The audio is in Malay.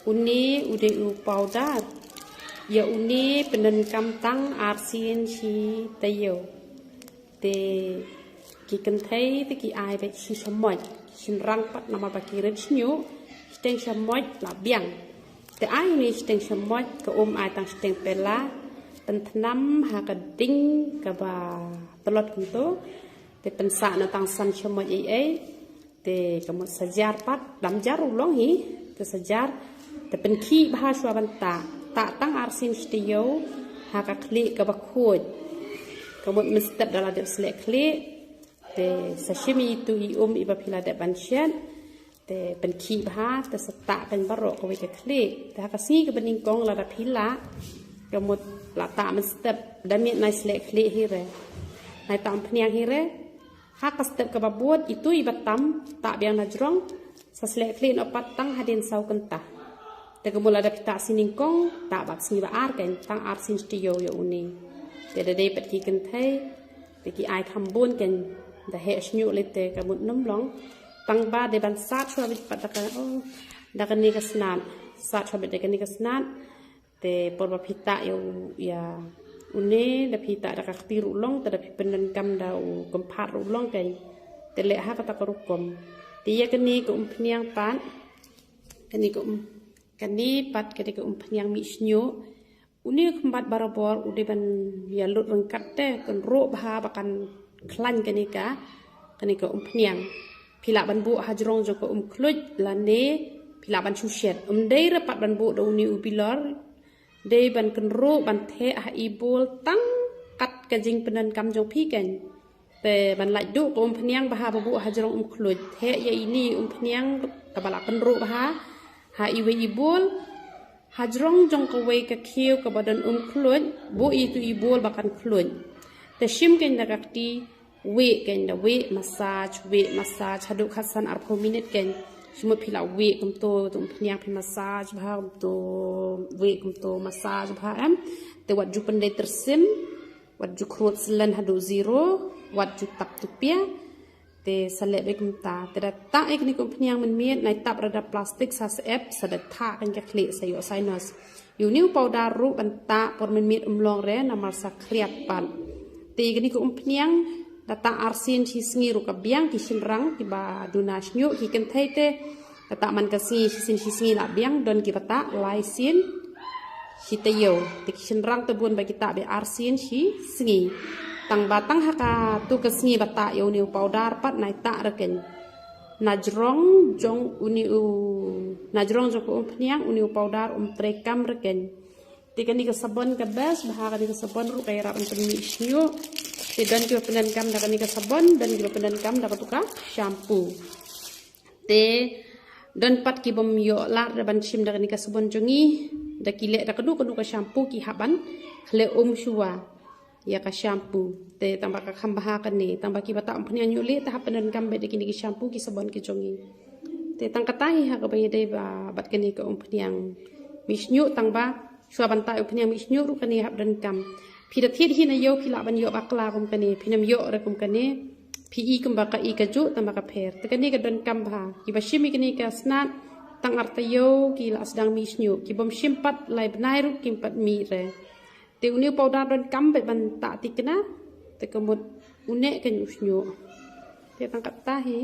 uni udah powder ya uni pendenkam tang arsin chi tayo te ki kentai te ki ai be chi chamoy chin rang pat nama bakirin chnyu steng chamoy la biang te ai ni steng chamoy ka ai tang steng pela pentenam ha ka ding ka ba telot kunto te pensa na tang san chamoy ai te kamot sajar pat dam jar ulong hi te sajar te pen khi bha shwa ban ta tang arsin stiyo ha ka kli ka ba khoj kamot mistep dala de slek kli te sashimi tu i i ba phila de ban chen te pen khi bha te sata pen baro ko we ka kli te ha ka si ka bening kong la da phila kamot la ta mistep da mi nai slek kli hi re nai tam phniang hi re ha ka step ka ba buat itu i batam ta biang na jrong sa slek kli no patang hadin sau kenta te ka mula da pita siningkong ta bat sni ba ar ken tang ar sin stiyo yo uni te da dei pat ki ken thai te ki ai kham bun ken da he snyu le te ka mut num long tang ba de ban sa chwa bit pat da ka da ka ni ka snan sa chwa bit de ka ni ka snan te por ba pita yo ya uni da pita da ka khtiru long te da pipenan kam da u komphat ru long ken te le ha ka ta ka rukom te ya ka ni ko phniang pan ka ni ko kani pat ketika umpenyang misnyo uni kembat barabor udah ban ya lut rengkat teh kan ro bah bakan klan kenika umpenyang pila ban bu hajrong joko kluj lane pila ban sushet dei repat ban bu do uni ubilor dei ban kan ro ban the ha ibul tang kat kajing penan kam jong pi kan te ban laj du ko umpenyang bah bu hajrong kluj the ya ini umpenyang kabala kan ro bah ha iwe ibul hajrong jong kawe ka khiu ka badan kluj bu itu ibul bakan kluj te shim ken da kakti we ken da we massage hadu khasan ar 4 minute ken shimo phila we kum to tum phnyang phi massage bha to we kum to massage bha am te wat ju pandai tersim wat ju khrot slan hadu zero wat ju tap tu pia te salek be kum ta te da ta ek ni kum phnyang man miet nai tap rada plastik sa ep sa da tha kan ka khle sa yo sinus yu niu powder ru ban ta por man miet long re na mar sa khriat pan te ni kum phnyang da ta arsin chi sngi ru ka biang ki sin rang ki ba dunas nyu ki kan thai te da ta man ka si sin chi sngi la biang don ki bata lai sin chi te yo te ki sin rang te bun ba ki ta be arsin chi sngi tang batang haka tu ka sngi bata yo niu powder pat nai ta reken najrong jong uni u najrong jong ko phniang uni powder trekam reken te kan ni ka sabon ka bes bah ka ni ka sabon ru kay ra an mi snyu te dan ki penan kam da kan ni ka sabon dan ki penan kam da ka tuka shampoo te dan pat ki bom yo la da ban shim da kan ni ka sabon jongi da ki le da ka du ka shampoo ki haban khle shua ya ka shampoo te tambah ka khambah kan ni tambah ki bata ampnya nyuli ta hapenan kam be de ki shampoo ki sabon ki jongi te tang katai ha ka be de ba bat kan ni ka umpnyang misnyu tang ba shua ban ta umpnyang misnyu ru kan ni hab dan kam phi da thit hi na yo phi la ban yo bakla kum kan ni phi nam yo ra kum kan ni phi i kum ba ka i ka ju tambah ka pher te kan ni ka dan kam ba ki ba shimi kan ni ka snat tang artayo ki la sedang misnyu ki bom shimpat lai banai ru kim pat mi re te uni powder don kam be ban ta tikna te kamut une kan usnyo te tang kata hi